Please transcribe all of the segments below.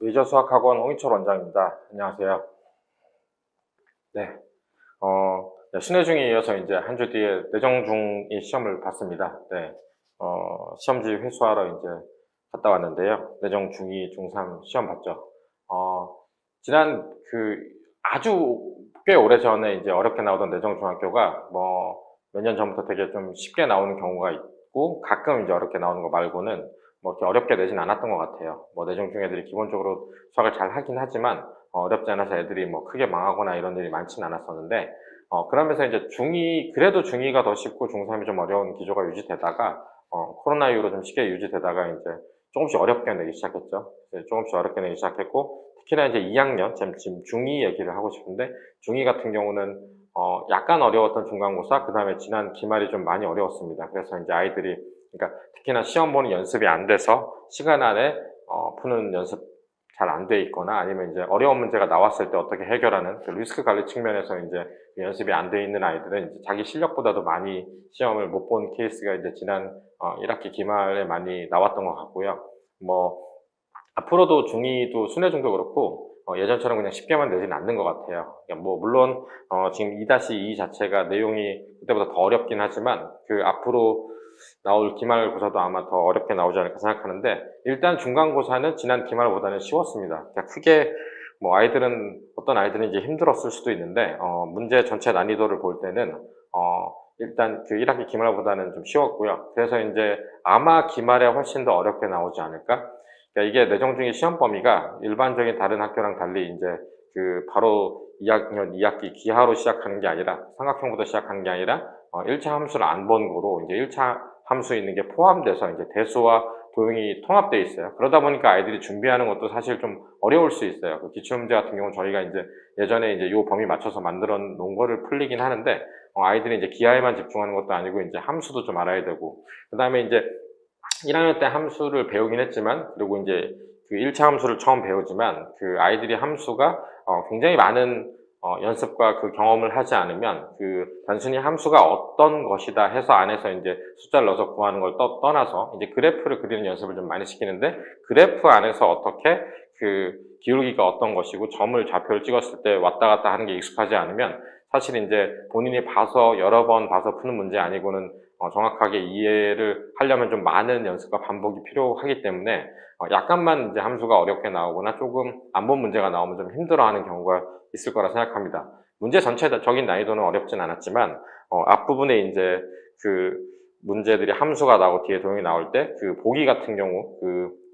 의저 수학학원 홍희철 원장입니다. 안녕하세요. 네, 신의 중에 이어서 이제 한 주 뒤에 내정 중이 시험을 봤습니다. 네, 시험지 회수하러 이제 갔다 왔는데요. 내정 중2, 중3 시험 봤죠. 지난 아주 꽤 오래 전에 이제 어렵게 나오던 내정 중학교가 몇 년 전부터 되게 좀 쉽게 나오는 경우가 있고 가끔 이제 어렵게 나오는 거 말고는 이렇게 어렵게 내진 않았던 것 같아요. 내정 중 애들이 기본적으로 수학을 잘 하긴 하지만 어렵지 않아서 애들이 크게 망하거나 이런 일이 많지는 않았었는데 그러면서 이제 그래도 중2가 더 쉽고 중3이 좀 어려운 기조가 유지되다가 코로나 이후로 좀 쉽게 유지되다가 이제 조금씩 어렵게 내기 시작했죠. 조금씩 어렵게 내기 시작했고 특히나 이제 2학년, 지금 중2 얘기를 하고 싶은데 중2 같은 경우는 약간 어려웠던 중간고사, 그 다음에 지난 기말이 좀 많이 어려웠습니다. 그래서 이제 아이들이, 그러니까 특히나 시험 보는 연습이 안 돼서 시간 안에 푸는 연습 잘 안 돼 있거나 아니면 이제 어려운 문제가 나왔을 때 어떻게 해결하는 그 리스크 관리 측면에서 이제 연습이 안 돼 있는 아이들은 이제 자기 실력보다도 많이 시험을 못 본 케이스가 이제 지난 1학기 기말에 많이 나왔던 것 같고요. 앞으로도 중2도 순회중도 그렇고 예전처럼 그냥 쉽게만 내지는 않는 것 같아요. 그러니까 물론 지금 2-2 자체가 내용이 그때보다 더 어렵긴 하지만 앞으로 나올 기말고사도 아마 더 어렵게 나오지 않을까 생각하는데 일단 중간고사는 지난 기말보다는 쉬웠습니다. 그러니까 크게 어떤 아이들은 이제 힘들었을 수도 있는데 문제 전체 난이도를 볼 때는 일단 1학기 기말보다는 좀 쉬웠고요. 그래서 이제 아마 기말에 훨씬 더 어렵게 나오지 않을까? 그러니까 이게 내정 중의 시험 범위가 일반적인 다른 학교랑 달리 이제 바로 2학년 2학기 기하로 시작하는 게 아니라 삼각형부터 시작하는 게 아니라 1차 함수를 안 본 거로 이제 1차 함수 있는 게 포함돼서 이제 대수와 도형이 통합되어 있어요. 그러다 보니까 아이들이 준비하는 것도 사실 좀 어려울 수 있어요. 기출문제 같은 경우는 저희가 이제 예전에 이제 요 범위 맞춰서 만들어 놓은 거를 풀리긴 하는데 아이들이 이제 기하에만 집중하는 것도 아니고 이제 함수도 좀 알아야 되고 그 다음에 이제 1학년 때 함수를 배우긴 했지만 그리고 이제 1차 함수를 처음 배우지만 아이들이 함수가 굉장히 많은 연습과 경험을 하지 않으면 단순히 함수가 어떤 것이다 해서 안에서 이제 숫자를 넣어서 구하는 걸 떠나서 이제 그래프를 그리는 연습을 좀 많이 시키는데 그래프 안에서 어떻게 기울기가 어떤 것이고 점을 좌표를 찍었을 때 왔다 갔다 하는 게 익숙하지 않으면 사실 이제 본인이 여러 번 봐서 푸는 문제 아니고는 정확하게 이해를 하려면 좀 많은 연습과 반복이 필요하기 때문에 약간만 이제 함수가 어렵게 나오거나 조금 안 본 문제가 나오면 좀 힘들어하는 경우가 있을 거라 생각합니다. 문제 전체적인 난이도는 어렵진 않았지만 앞부분에 이제 문제들이 함수가 나오고 뒤에 도형이 나올 때 보기 같은 경우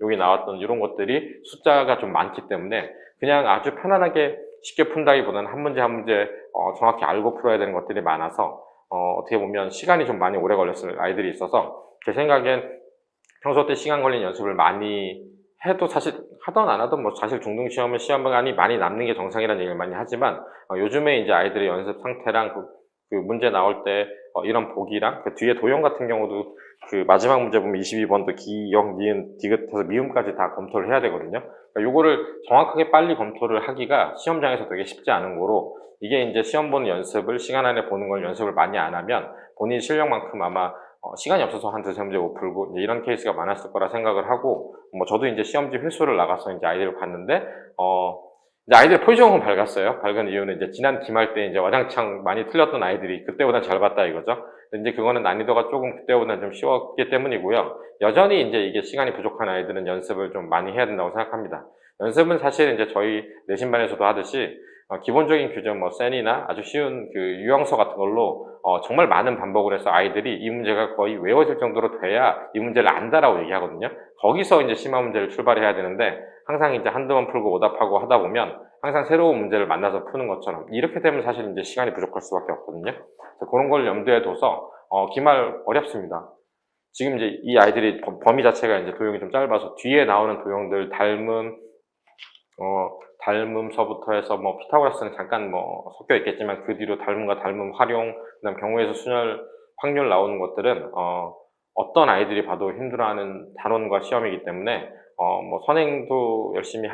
여기 나왔던 이런 것들이 숫자가 좀 많기 때문에 그냥 아주 편안하게 쉽게 푼다기보다는 한 문제 한 문제 정확히 알고 풀어야 되는 것들이 많아서 어떻게 보면 시간이 좀 많이 오래 걸렸을 아이들이 있어서 제 생각엔 평소 때 시간 걸린 연습을 많이 해도 사실 하던 안 하던 사실 중등시험은 시험관이 많이 남는 게 정상이라는 얘기를 많이 하지만 요즘에 이제 아이들의 연습 상태랑 문제 나올 때 이런 보기랑 뒤에 도형 같은 경우도 마지막 문제 보면 22번도 기, 영, 니은, 디귿해서 미음까지 다 검토를 해야 되거든요. 그러니까 요거를 정확하게 빨리 검토를 하기가 시험장에서 되게 쉽지 않은 거로 이게 이제 시험 보는 연습을 시간 안에 보는 걸 연습을 많이 안 하면 본인 실력만큼 아마 시간이 없어서 한 두세 문제 못 풀고 이제 이런 케이스가 많았을 거라 생각을 하고 저도 이제 시험지 회수를 나가서 이제 아이들을 봤는데 이제 아이들 표정은 밝았어요. 밝은 이유는 이제 지난 기말 때 이제 와장창 많이 틀렸던 아이들이 그때보다 잘 봤다 이거죠. 근데 이제 그거는 난이도가 조금 그때보다 좀 쉬웠기 때문이고요. 여전히 이제 이게 시간이 부족한 아이들은 연습을 좀 많이 해야 된다고 생각합니다. 연습은 사실 이제 저희 내신반에서도 하듯이 기본적인 규정 센이나 아주 쉬운 유형서 같은 걸로 정말 많은 반복을 해서 아이들이 이 문제가 거의 외워질 정도로 돼야 이 문제를 안다라고 얘기하거든요. 거기서 이제 심화 문제를 출발해야 되는데 항상 이제 한두 번 풀고 오답하고 하다 보면 항상 새로운 문제를 만나서 푸는 것처럼 이렇게 되면 사실 이제 시간이 부족할 수밖에 없거든요. 그런 걸 염두에 둬서 기말 어렵습니다. 지금 이제 이 아이들이 범위 자체가 이제 도형이 좀 짧아서 뒤에 나오는 도형들 닮음서부터 해서 피타고라스는 잠깐 섞여 있겠지만 그 뒤로 닮음과 닮음 활용, 그다음 경우에서 순열 확률 나오는 것들은 어떤 아이들이 봐도 힘들어하는 단원과 시험이기 때문에 선행도 열심히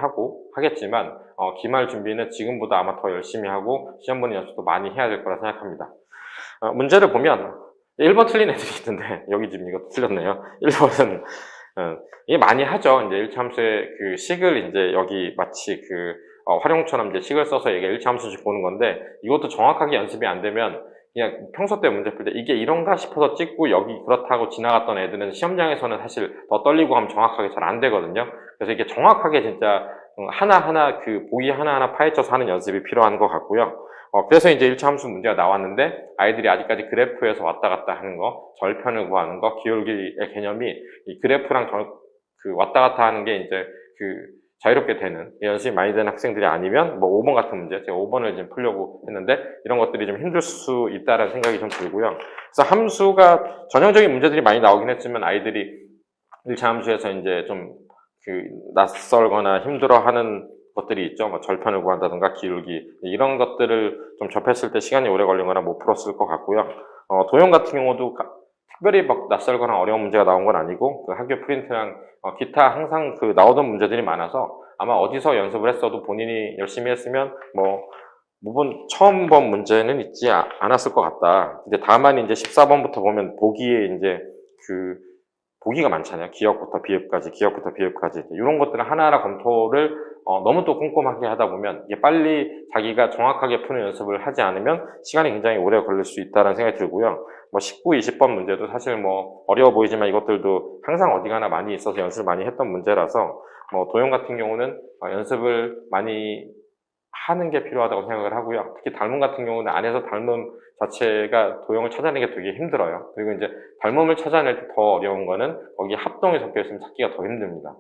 하겠지만 기말 준비는 지금보다 아마 더 열심히 하고 시험 보는 연습도 많이 해야 될 거라 생각합니다. 문제를 보면 1번 틀린 애들이 있는데 여기 지금 이거 틀렸네요. 1번은 이게 많이 하죠. 이제 일차함수의 그 식을 이제 여기 마치 활용처럼 이제 식을 써서 이게 일차함수식 보는 건데, 이것도 정확하게 연습이 안 되면 그냥 평소 때 문제 풀 때 이게 이런가 싶어서 찍고 여기 그렇다고 지나갔던 애들은 시험장에서는 사실 더 떨리고 하면 정확하게 잘 안 되거든요. 그래서 이게 정확하게 진짜 하나하나 보기 하나하나 파헤쳐서 하는 연습이 필요한 것 같고요. 그래서 이제 일차함수 문제가 나왔는데, 아이들이 아직까지 그래프에서 왔다 갔다 하는 거, 절편을 구하는 거, 기울기의 개념이 이 그래프랑 왔다 갔다 하는 게 이제 자유롭게 되는 연습이 많이 되는 학생들이 아니면 5번 같은 문제, 제가 5번을 지금 풀려고 했는데 이런 것들이 좀 힘들 수 있다는 생각이 좀 들고요. 그래서 함수가 전형적인 문제들이 많이 나오긴 했지만, 아이들이 1차 함수에서 이제 좀 낯설거나 힘들어하는 것들이 있죠. 절편을 구한다든가 기울기, 이런 것들을 좀 접했을 때 시간이 오래 걸리거나 못 풀었을 것 같고요. 도형 같은 경우도 특별히 낯설거나 어려운 문제가 나온 건 아니고, 학교 프린트랑 기타 항상 나오던 문제들이 많아서 아마 어디서 연습을 했어도 본인이 열심히 했으면 처음 본 문제는 있지 않았을 것 같다. 근데 다만 이제 14번부터 보면 보기에 이제 보기가 많잖아요. 기역부터 비읍까지 이런 것들을 하나하나 검토를 너무 또 꼼꼼하게 하다 보면 이게 빨리 자기가 정확하게 푸는 연습을 하지 않으면 시간이 굉장히 오래 걸릴 수 있다는 생각이 들고요. 19, 20번 문제도 사실 어려워 보이지만 이것들도 항상 어디 가나 많이 있어서 연습을 많이 했던 문제라서, 도형 같은 경우는 연습을 많이 하는 게 필요하다고 생각을 하고요. 특히 닮음 같은 경우는 안에서 닮음 자체가 도형을 찾아내는 게 되게 힘들어요. 그리고 이제 닮음을 찾아낼 때 더 어려운 거는 거기에 합동이 섞여 있으면 찾기가 더 힘듭니다.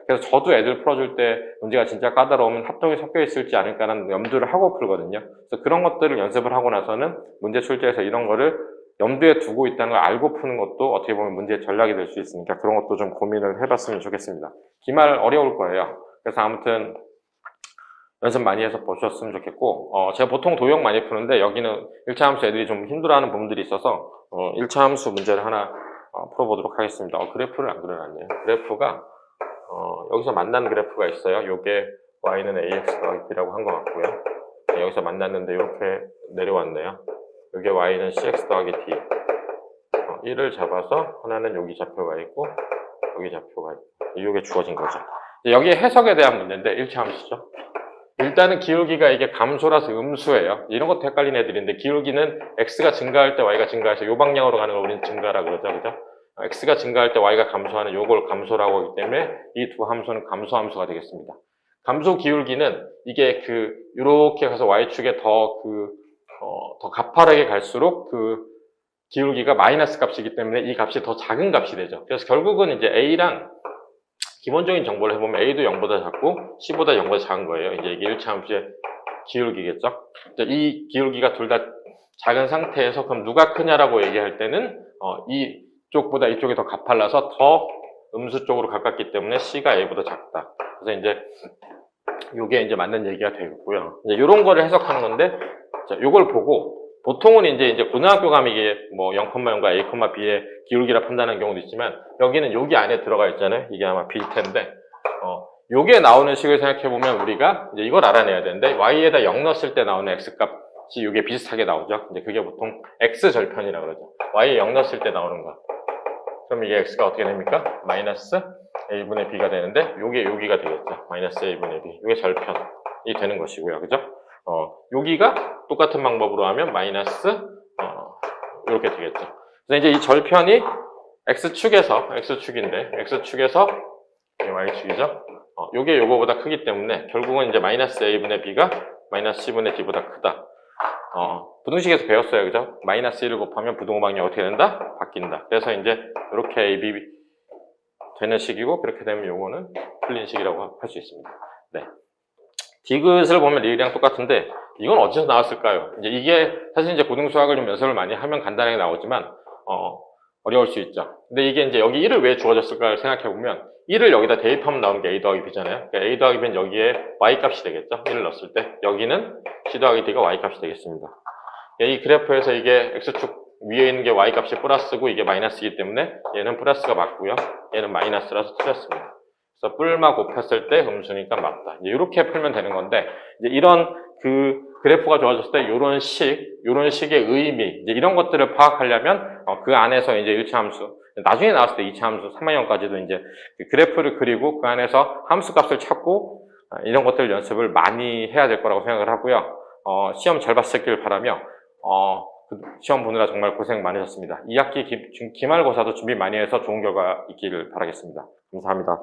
그래서 저도 애들 풀어줄 때 문제가 진짜 까다로우면 합동이 섞여 있을지 않을까라는 염두를 하고 풀거든요. 그래서 그런 것들을 연습을 하고 나서는 문제 출제에서 이런 거를 염두에 두고 있다는 걸 알고 푸는 것도 어떻게 보면 문제의 전략이 될 수 있으니까 그런 것도 좀 고민을 해봤으면 좋겠습니다. 기말 어려울 거예요. 그래서 아무튼 연습 많이 해서 보셨으면 좋겠고, 제가 보통 도형 많이 푸는데 여기는 1차 함수 애들이 좀 힘들어하는 부분들이 있어서 1차 함수 문제를 하나 풀어보도록 하겠습니다. 그래프를 안 그려놨네요. 그래프가 여기서 만난 그래프가 있어요. 요게 y는 ax 더하기 b라고 한 것 같고요. 여기서 만났는데 이렇게 내려왔네요. 요게 y는 cx 더하기 d. 1을 잡아서 하나는 여기 좌표가 있고 여기 좌표가 있고 이게 주어진 거죠. 여기에 해석에 대한 문제인데 1차 함수죠. 일단은 기울기가 이게 감소라서 음수예요. 이런 것도 헷갈리는 애들인데, 기울기는 x가 증가할 때 y가 증가해서 요 방향으로 가는 걸 우리는 증가라고 그러죠. 그죠? x가 증가할 때 y가 감소하는 요걸 감소라고 하기 때문에 이 두 함수는 감소함수가 되겠습니다. 감소 기울기는 이게 요렇게 가서 y축에 더 가파르게 갈수록 기울기가 마이너스 값이기 때문에 이 값이 더 작은 값이 되죠. 그래서 결국은 이제 a랑 기본적인 정보를 해보면 a도 0보다 작고 c보다 0보다 작은 거예요. 이제 이게 1차 함수의 기울기겠죠. 이 기울기가 둘 다 작은 상태에서 그럼 누가 크냐라고 얘기할 때는 이쪽보다 이쪽이 더 가팔라서 더 음수 쪽으로 가깝기 때문에 c가 a보다 작다. 그래서 이제 요게 이제 맞는 얘기가 되겠고요. 이제 요런 거를 해석하는 건데, 자, 요걸 보고 보통은 이제 고등학교 가면 이게 0,0과 a, b의 기울기라 판단하는 경우도 있지만, 여기는 여기 안에 들어가 있잖아요. 이게 아마 b일 텐데, 요게 나오는 식을 생각해보면 우리가 이제 이걸 알아내야 되는데, y에다 0 넣었을 때 나오는 x 값이 요게 비슷하게 나오죠. 근데 그게 보통 x 절편이라 그러죠. y에 0 넣었을 때 나오는 거. 그럼 이게 x가 어떻게 됩니까? 마이너스 a분의 b가 되는데, 여기가 되겠죠. 마이너스 a분의 b. 요게 절편이 되는 것이고요. 그죠? 여기가 똑같은 방법으로 하면 마이너스 이렇게 되겠죠. 그래서 이제 이 절편이 x축인데 x축에서 y축이죠. 요게 요거보다 크기 때문에 결국은 이제 마이너스 a분의 b가 마이너스 c분의 d보다 크다. 부등식에서 배웠어요. 그죠? 마이너스 1을 곱하면 부등호방이 어떻게 된다? 바뀐다. 그래서 이제 이렇게 ab 되는 식이고, 그렇게 되면 요거는 풀린 식이라고 할 수 있습니다. 네. 디귿을 보면 리을이랑 똑같은데 이건 어디서 나왔을까요? 이게 사실 이제 고등수학을 좀 연습을 많이 하면 간단하게 나오지만 어려울 수 있죠. 근데 이게 이제 여기 1을 왜 주어졌을까를 생각해 보면 1을 여기다 대입하면 나오는 게 a 더하기 b잖아요. 그러니까 a 더하기 b는 여기에 y 값이 되겠죠. 1을 넣었을 때 여기는 c 더하기 d가 y 값이 되겠습니다. 이 그래프에서 이게 x축 위에 있는 게 y 값이 플러스고 이게 마이너스이기 때문에 얘는 플러스가 맞고요. 얘는 마이너스라서 틀렸습니다. 그래서 뿔마 곱했을 때 음수니까 맞다. 이렇게 풀면 되는 건데, 이제 이런 그래프가 좋아졌을 때 이런 식의 의미, 이제 이런 것들을 파악하려면 그 안에서 이제 1차 함수, 나중에 나왔을 때 2차 함수, 3학년까지도 이제 그 그래프를 그리고 그 안에서 함수 값을 찾고 이런 것들 연습을 많이 해야 될 거라고 생각을 하고요. 시험 잘 봤었길 바라며 시험 보느라 정말 고생 많으셨습니다. 2학기 기말고사도 준비 많이 해서 좋은 결과 있기를 바라겠습니다. 감사합니다.